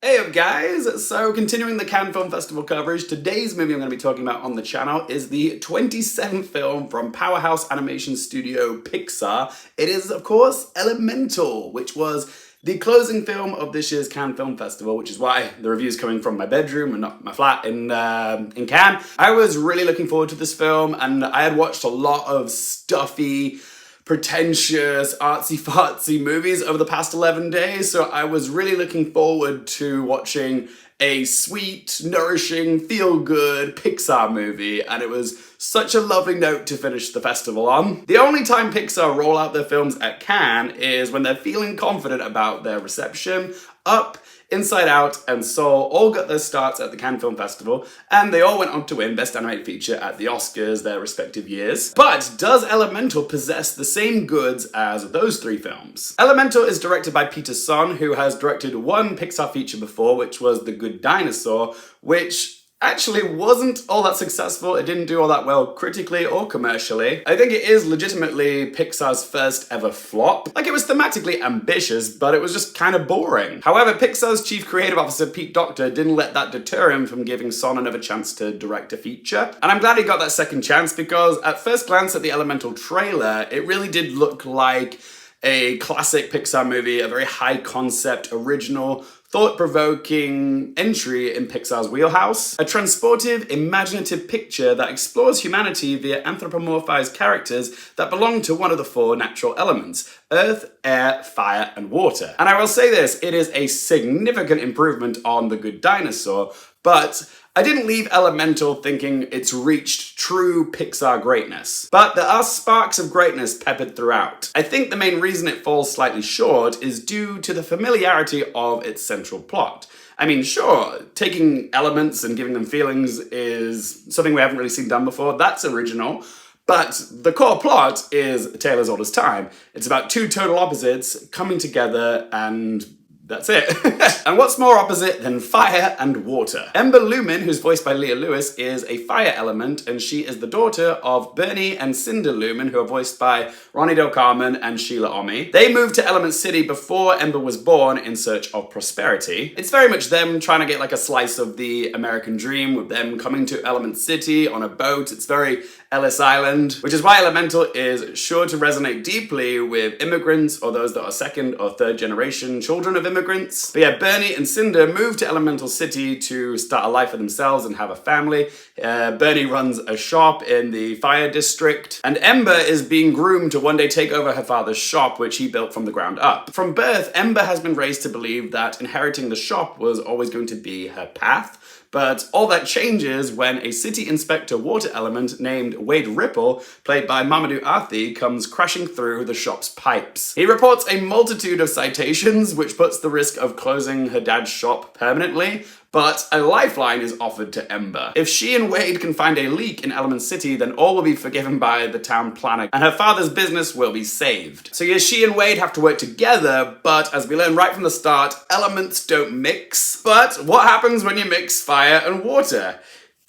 Hey up guys! So continuing the Cannes Film Festival coverage, today's movie I'm going to be talking about on the channel is the 27th film from powerhouse animation studio Pixar. It is of course Elemental, which was the closing film of this year's Cannes Film Festival, which is why the review's coming from my bedroom and not my flat in Cannes. I was really looking forward to this film and I had watched a lot of stuffy, pretentious, artsy-fartsy movies over the past 11 days, so I was really looking forward to watching a sweet, nourishing, feel-good Pixar movie, and it was such a lovely note to finish the festival on. The only time Pixar roll out their films at Cannes is when they're feeling confident about their reception. Up, Inside Out, and Soul all got their starts at the Cannes Film Festival, and they all went on to win Best Animated Feature at the Oscars their respective years. But does Elemental possess the same goods as those three films? Elemental is directed by Peter Sohn, who has directed one Pixar feature before, which was The Good Dinosaur, which actually wasn't all that successful. It didn't do all that well critically or commercially. I think it is legitimately Pixar's first ever flop. Like, it was thematically ambitious, but it was just kind of boring. However, Pixar's chief creative officer, Pete Docter, didn't let that deter him from giving Sohn another chance to direct a feature. And I'm glad he got that second chance because at first glance at the Elemental trailer, it really did look like a classic Pixar movie, a very high concept, original, thought-provoking entry in Pixar's wheelhouse. A transportive, imaginative picture that explores humanity via anthropomorphized characters that belong to one of the four natural elements: earth, air, fire, and water. And I will say this, it is a significant improvement on The Good Dinosaur, but I didn't leave Elemental thinking it's reached true Pixar greatness. But there are sparks of greatness peppered throughout. I think the main reason it falls slightly short is due to the familiarity of its central plot. I mean, sure, taking elements and giving them feelings is something we haven't really seen done before. That's original. But the core plot is a tale as old as time. It's about two total opposites coming together, and that's it. And what's more opposite than fire and water? Ember Lumen, who's voiced by Leah Lewis, is a fire element, and she is the daughter of Bernie and Cinder Lumen, who are voiced by Ronnie Del Carmen and Sheila Ommi. They moved to Element City before Ember was born in search of prosperity. It's very much them trying to get like a slice of the American dream, with them coming to Element City on a boat. It's very Ellis Island, which is why Elemental is sure to resonate deeply with immigrants or those that are second or third generation children of immigrants. But yeah, Bernie and Cinder moved to Elemental City to start a life for themselves and have a family. Bernie runs a shop in the fire district, and Ember is being groomed to one day take over her father's shop, which he built from the ground up. From birth, Ember has been raised to believe that inheriting the shop was always going to be her path. But all that changes when a city inspector water element named Wade Ripple, played by Mamoudou Athie, comes crashing through the shop's pipes. He reports a multitude of citations, which puts the risk of closing her dad's shop permanently, but a lifeline is offered to Ember. If she and Wade can find a leak in Element City, then all will be forgiven by the town planner, and her father's business will be saved. So yes, she and Wade have to work together, but as we learn right from the start, elements don't mix. But what happens when you mix fire and water?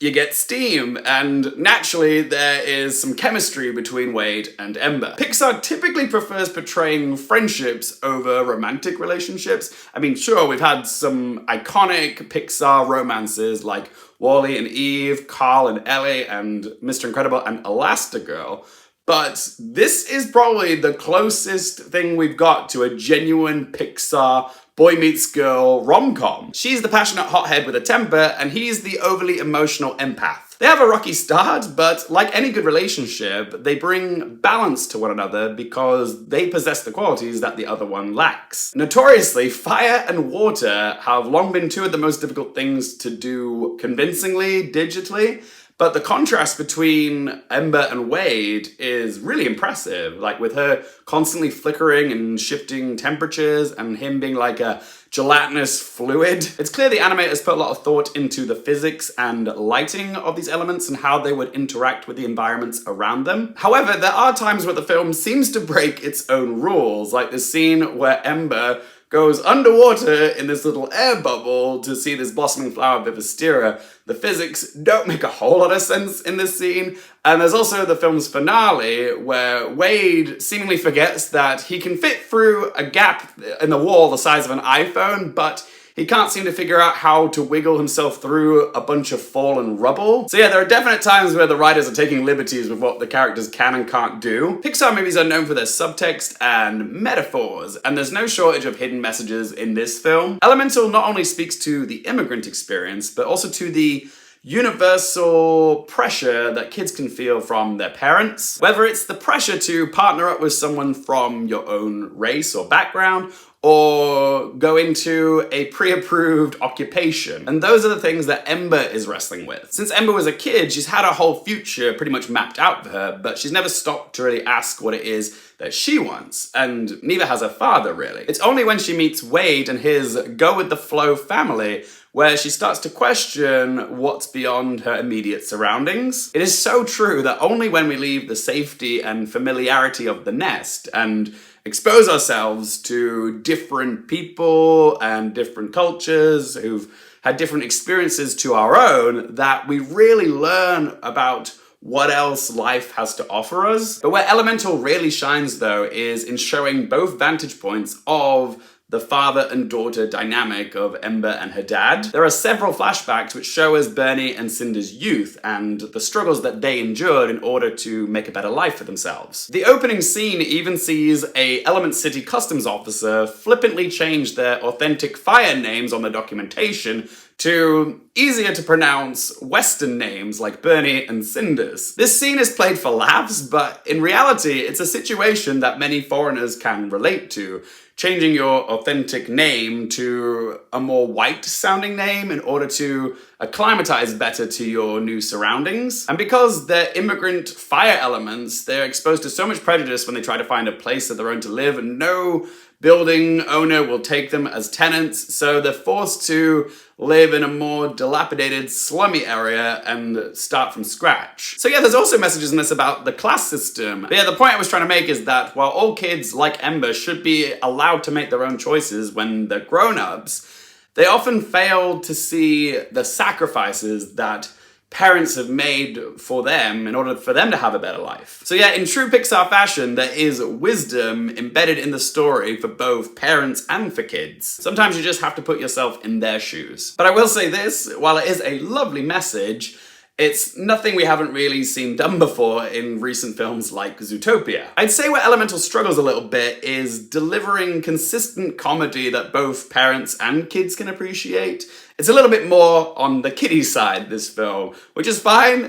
You get steam, and naturally there is some chemistry between Wade and Ember. Pixar typically prefers portraying friendships over romantic relationships. I mean, sure, we've had some iconic Pixar romances like Wall-E and Eve, Carl and Ellie, and Mr. Incredible and Elastigirl, but this is probably the closest thing we've got to a genuine Pixar boy meets girl rom-com. She's the passionate hothead with a temper, and he's the overly emotional empath. They have a rocky start, but like any good relationship, they bring balance to one another because they possess the qualities that the other one lacks. Notoriously, fire and water have long been two of the most difficult things to do convincingly digitally. But the contrast between Ember and Wade is really impressive, like with her constantly flickering and shifting temperatures and him being like a gelatinous fluid. It's clear the animators put a lot of thought into the physics and lighting of these elements and how they would interact with the environments around them. However, there are times where the film seems to break its own rules, like the scene where Ember goes underwater in this little air bubble to see this blossoming flower Vivistera. The physics don't make a whole lot of sense in this scene. And there's also the film's finale where Wade seemingly forgets that he can fit through a gap in the wall the size of an iPhone, but he can't seem to figure out how to wiggle himself through a bunch of fallen rubble. So yeah, there are definite times where the writers are taking liberties with what the characters can and can't do. Pixar movies are known for their subtext and metaphors, and there's no shortage of hidden messages in this film. Elemental not only speaks to the immigrant experience, but also to the universal pressure that kids can feel from their parents. Whether it's the pressure to partner up with someone from your own race or background, or go into a pre-approved occupation. And those are the things that Ember is wrestling with. Since Ember was a kid, she's had her whole future pretty much mapped out for her, but she's never stopped to really ask what it is that she wants, and neither has her father, really. It's only when she meets Wade and his go-with-the-flow family where she starts to question what's beyond her immediate surroundings. It is so true that only when we leave the safety and familiarity of the nest and expose ourselves to different people and different cultures who've had different experiences to our own, that we really learn about what else life has to offer us. But where Elemental really shines, though, is in showing both vantage points of the father and daughter dynamic of Ember and her dad. There are several flashbacks which show us Bernie and Cinder's youth and the struggles that they endured in order to make a better life for themselves. The opening scene even sees a Element City customs officer flippantly change their authentic fire names on the documentation to easier to pronounce Western names like Bernie and Cinder's. This scene is played for laughs, but in reality, it's a situation that many foreigners can relate to. Changing your authentic name to a more white-sounding name in order to acclimatize better to your new surroundings. And because they're immigrant fire elements, they're exposed to so much prejudice when they try to find a place of their own to live, and no building owner will take them as tenants, so they're forced to live in a more dilapidated, slummy area and start from scratch. So yeah, there's also messages in this about the class system. But yeah, the point I was trying to make is that while all kids, like Ember, should be allowed to make their own choices when they're grown-ups, they often fail to see the sacrifices that parents have made for them in order for them to have a better life. So yeah, in true Pixar fashion, there is wisdom embedded in the story for both parents and for kids. Sometimes you just have to put yourself in their shoes. But I will say this, while it is a lovely message, it's nothing we haven't really seen done before in recent films like Zootopia. I'd say where Elemental struggles a little bit is delivering consistent comedy that both parents and kids can appreciate. It's a little bit more on the kiddie side, this film, which is fine.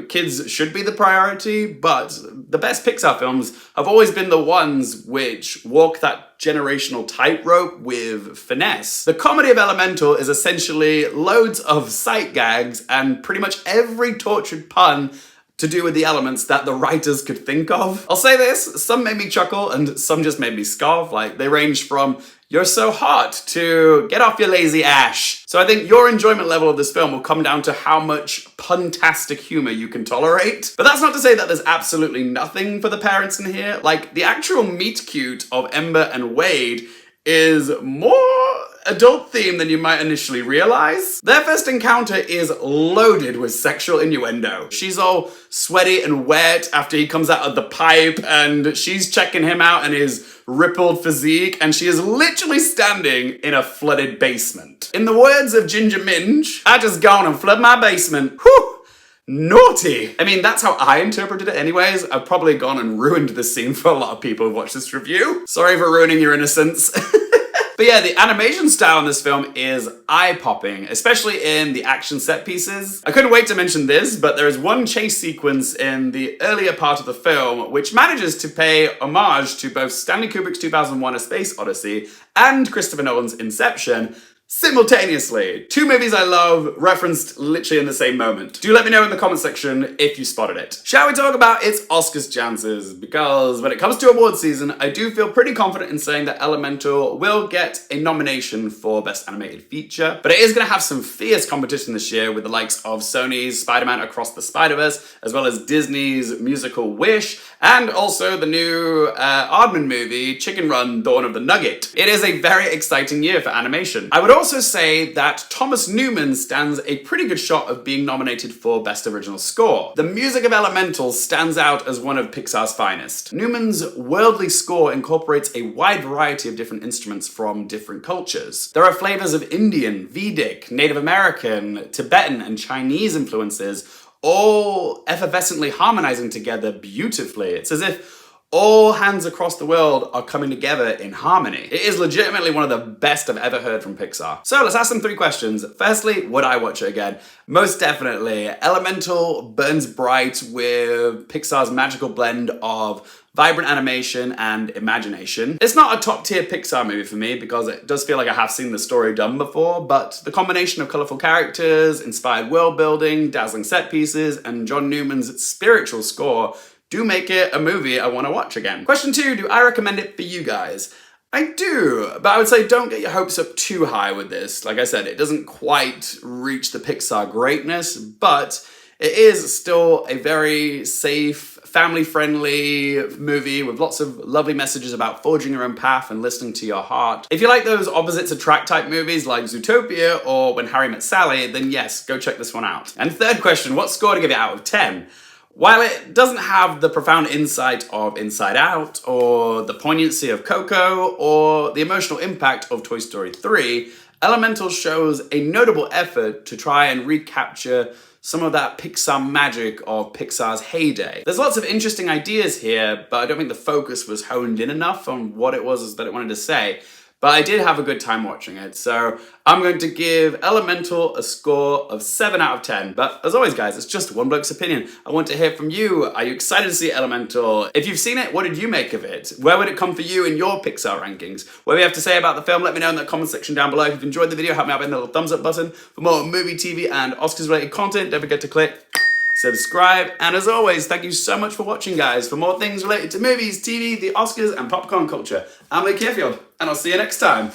Kids should be the priority, but the best Pixar films have always been the ones which walk that generational tightrope with finesse. The comedy of Elemental is essentially loads of sight gags and pretty much every tortured pun to do with the elements that the writers could think of. I'll say this, some made me chuckle and some just made me scoff. Like, they range from "you're so hot" to "get off your lazy ash." So I think your enjoyment level of this film will come down to how much puntastic humor you can tolerate. But that's not to say that there's absolutely nothing for the parents in here. Like, the actual meet cute of Ember and Wade is more adult themed than you might initially realize. Their first encounter is loaded with sexual innuendo. She's all sweaty and wet after he comes out of the pipe, and she's checking him out and his rippled physique, and she is literally standing in a flooded basement. In the words of Ginger Minge, "I just gone and flood my basement. Whew! Naughty." I mean, that's how I interpreted it anyways. I've probably gone and ruined this scene for a lot of people who watch this review. Sorry for ruining your innocence. But yeah, the animation style in this film is eye-popping, especially in the action set pieces. I couldn't wait to mention this, but there is one chase sequence in the earlier part of the film which manages to pay homage to both Stanley Kubrick's 2001: A Space Odyssey and Christopher Nolan's Inception simultaneously. Two movies I love, referenced literally in the same moment. Do let me know in the comment section if you spotted it. Shall we talk about its Oscars chances? Because when it comes to awards season, I do feel pretty confident in saying that Elemental will get a nomination for Best Animated Feature, but it is going to have some fierce competition this year with the likes of Sony's Spider-Man Across the Spider-Verse, as well as Disney's musical Wish, and also the new Aardman movie, Chicken Run: Dawn of the Nugget. It is a very exciting year for animation. I would also say that Thomas Newman stands a pretty good shot of being nominated for Best Original Score. The music of Elemental stands out as one of Pixar's finest. Newman's worldly score incorporates a wide variety of different instruments from different cultures. There are flavors of Indian, Vedic, Native American, Tibetan, and Chinese influences, all effervescently harmonizing together beautifully. It's as if all hands across the world are coming together in harmony. It is legitimately one of the best I've ever heard from Pixar. So let's ask them 3 questions. Firstly, would I watch it again? Most definitely. Elemental burns bright with Pixar's magical blend of vibrant animation and imagination. It's not a top tier Pixar movie for me because it does feel like I have seen the story done before, but the combination of colorful characters, inspired world building, dazzling set pieces, and John Newman's spiritual score do make it a movie I want to watch again. Question 2, do I recommend it for you guys? I do, but I would say don't get your hopes up too high with this. Like I said, it doesn't quite reach the Pixar greatness, but it is still a very safe, family-friendly movie with lots of lovely messages about forging your own path and listening to your heart. If you like those opposites attract type movies like Zootopia or When Harry Met Sally, then yes, go check this one out. And third question, what score to give it out of 10? While it doesn't have the profound insight of Inside Out, or the poignancy of Coco, or the emotional impact of Toy Story 3, Elemental shows a notable effort to try and recapture some of that Pixar magic of Pixar's heyday. There's lots of interesting ideas here, but I don't think the focus was honed in enough on what it was that it wanted to say. But I did have a good time watching it, so I'm going to give Elemental a score of 7 out of 10. But as always, guys, it's just one bloke's opinion. I want to hear from you. Are you excited to see Elemental? If you've seen it, what did you make of it? Where would it come for you in your Pixar rankings? What do you have to say about the film? Let me know in the comment section down below. If you've enjoyed the video, help me out by hitting the little thumbs up button. For more movie, TV, and Oscars-related content, don't forget to click subscribe, and as always, thank you so much for watching, guys. For more things related to movies, TV, the Oscars, and popcorn culture, I'm Luke Hearfield, and I'll see you next time.